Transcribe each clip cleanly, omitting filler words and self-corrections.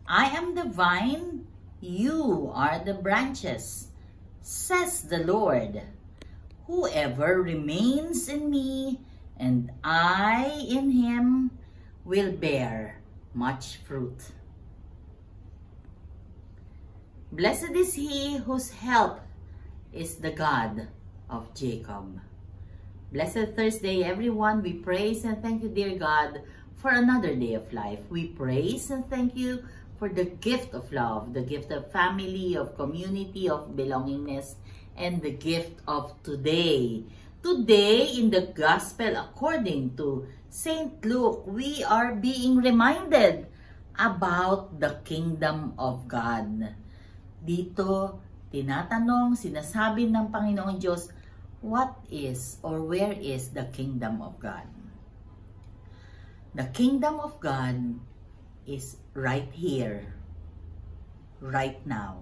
I am the vine, you are the branches, says the Lord. Whoever remains in me and I in him will bear much fruit. Blessed is he whose help is the God of Jacob. Blessed Thursday, everyone. We praise and thank you, dear God, for another day of life. We praise and thank you for the gift of love, the gift of family, of community, of belongingness, and the gift of today. Today, in the Gospel according to St. Luke, we are being reminded about the kingdom of God. Dito, tinatanong, sinasabi ng Panginoong Diyos, what is or where is the kingdom of God? The kingdom of God is right here, right now.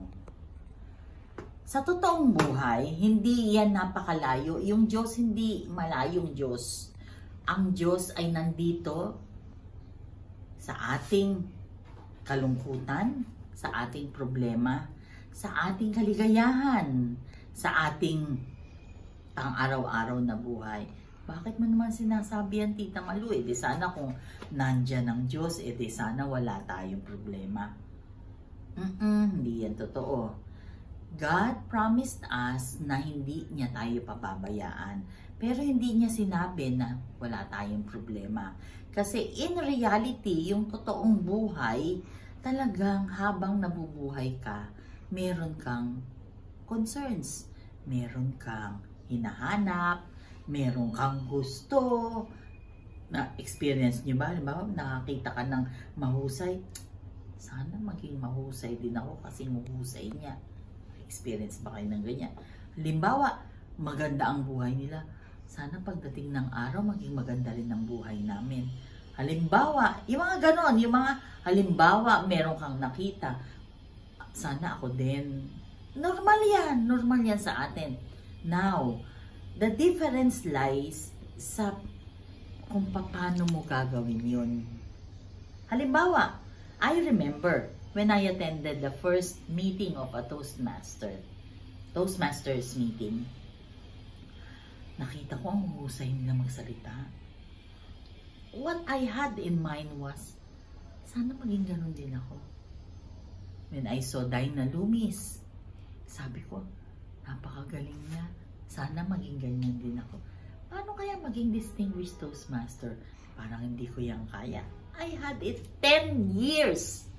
Sa totoong buhay, hindi yan napakalayo. Yung Diyos, hindi malayong Diyos. Ang Diyos ay nandito sa ating kalungkutan, sa ating problema, sa ating kaligayahan, sa ating pang-araw-araw na buhay. Bakit mo naman sinasabi yan, Tita Malu? Di sana kung nandyan ang Diyos, di sana wala tayong problema. Hindi yan totoo. God promised us na hindi niya tayo pababayaan. Pero hindi niya sinabi na wala tayong problema. Kasi in reality, yung totoong buhay, talagang habang nabubuhay ka, meron kang concerns, meron kang hinahanap, meron kang gusto. Na-experience nyo ba? Halimbawa, nakakita ka ng mahusay. Sana maging mahusay din ako kasi mahusay niya. Experience ba kayo ng ganyan? Halimbawa, maganda ang buhay nila. Sana pagdating ng araw, maging maganda rin ang buhay namin. Halimbawa, yung mga ganon, yung mga halimbawa, meron kang nakita. Sana ako din. Normal yan sa atin. Now, the difference lies sa kung paano mo gagawin yun. Halimbawa, I remember when I attended the first meeting of a Toastmasters meeting, nakita ko ang husay nila magsalita. What I had in mind was, sana maging ganun din ako. When I saw Dinah Loomis, sabi ko, napakagaling niya. Sana maging ganyan din ako. Paano kaya maging distinguished Toastmaster? Parang hindi ko yan kaya. I had it 10 years.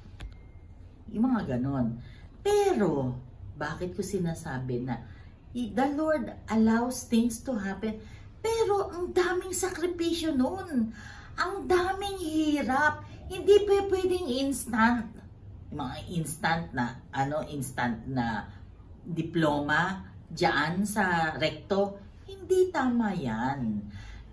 Yung mga ganon. Pero, bakit ko sinasabi na the Lord allows things to happen? Pero, ang daming sakripisyo nun. Ang daming hirap. Hindi pa pwedeng instant. Mga instant na diploma diyan sa rekto. Hindi tama yan.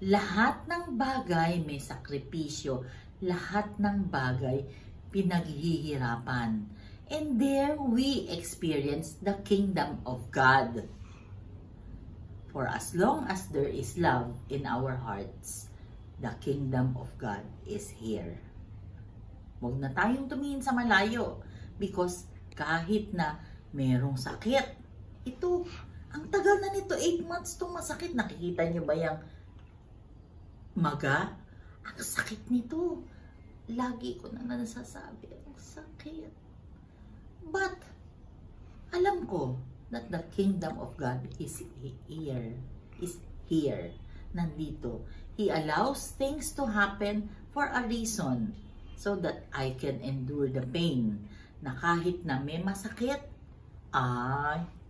Lahat ng bagay may sakripisyo. Lahat ng bagay pinaghihirapan. And there we experience the kingdom of God. For as long as there is love in our hearts, the kingdom of God is here. Huwag na tayong tumingin sa malayo because kahit na merong sakit, ito, ang tagal na nito, 8 months itong masakit. Nakikita nyo ba yung maga? Ang sakit nito. Lagi ko na nasasabi, ang sakit. But, alam ko that the kingdom of God is here. Nandito. He allows things to happen for a reason. So that I can endure the pain. Na kahit na may masakit,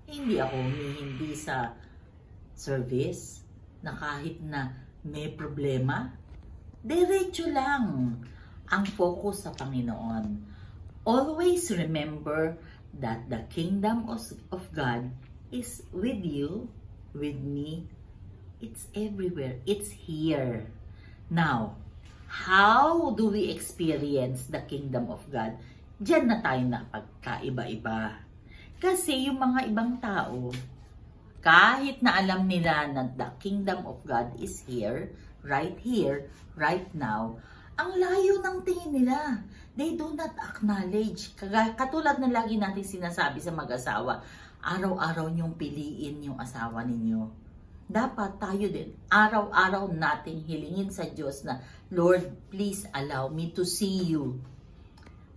hindi ako humihindi sa service. Na kahit na may problema, diretso lang ang focus sa Panginoon. Always remember that the kingdom of God is with you, with me. It's everywhere. It's here. Now, how do we experience the kingdom of God? Diyan na tayo napagkaiba-iba. Kasi yung mga ibang tao, kahit na alam nila na the kingdom of God is here, right now, Ang layo ng tingin nila. They do not acknowledge. Katulad na lagi natin sinasabi sa mag-asawa, araw-araw niyong piliin yung asawa ninyo. Dapat tayo din, araw-araw nating hilingin sa Diyos na, Lord, please allow me to see you.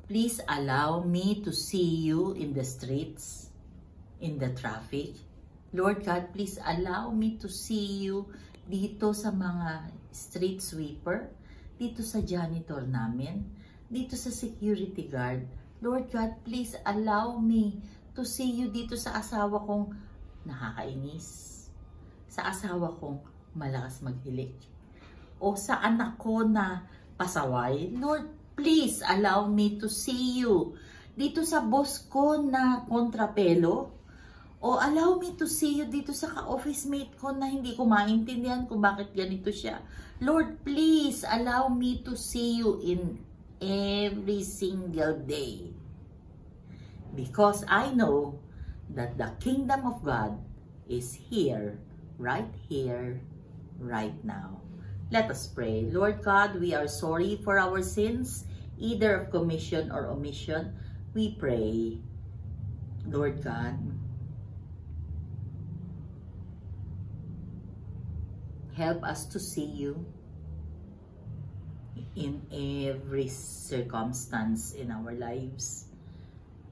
Please allow me to see you in the streets, in the traffic. Lord God, please allow me to see you dito sa mga street sweeper, dito sa janitor namin, dito sa security guard. Lord God, please allow me to see you dito sa asawa kong nakakainis, sa asawa kong malakas maghilik, o sa anak ko na pasaway. Lord, please allow me to see you dito sa boss ko na kontrapelo, o allow me to see you dito sa ka-office mate ko na hindi ko maintindihan kung bakit ganito siya. Lord, please allow me to see you in every single day. Because I know that the kingdom of God is here, right now. Let us pray. Lord God, we are sorry for our sins, either of commission or omission. We pray, Lord God, help us to see you in every circumstance in our lives.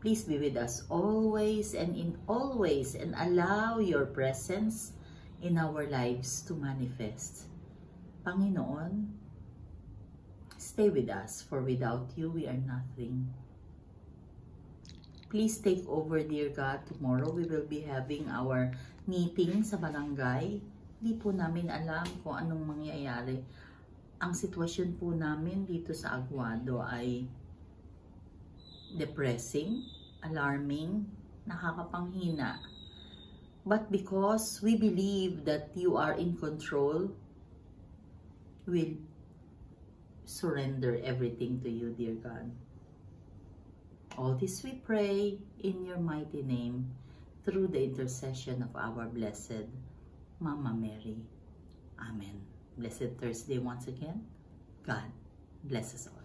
Please be with us always and in all ways, and allow your presence in our lives to manifest. Panginoon, stay with us, for without you we are nothing. Please take over, dear God. Tomorrow we will be having our meeting sa barangay. Di po namin alam kung anong mangyayari. Ang sitwasyon po namin dito sa Aguado ay depressing, alarming, nakakapanghina. But because we believe that you are in control, we'll surrender everything to you, dear God. All this we pray in your mighty name, through the intercession of our blessed Mama Mary. Amen. Blessed Thursday once again. God bless us all.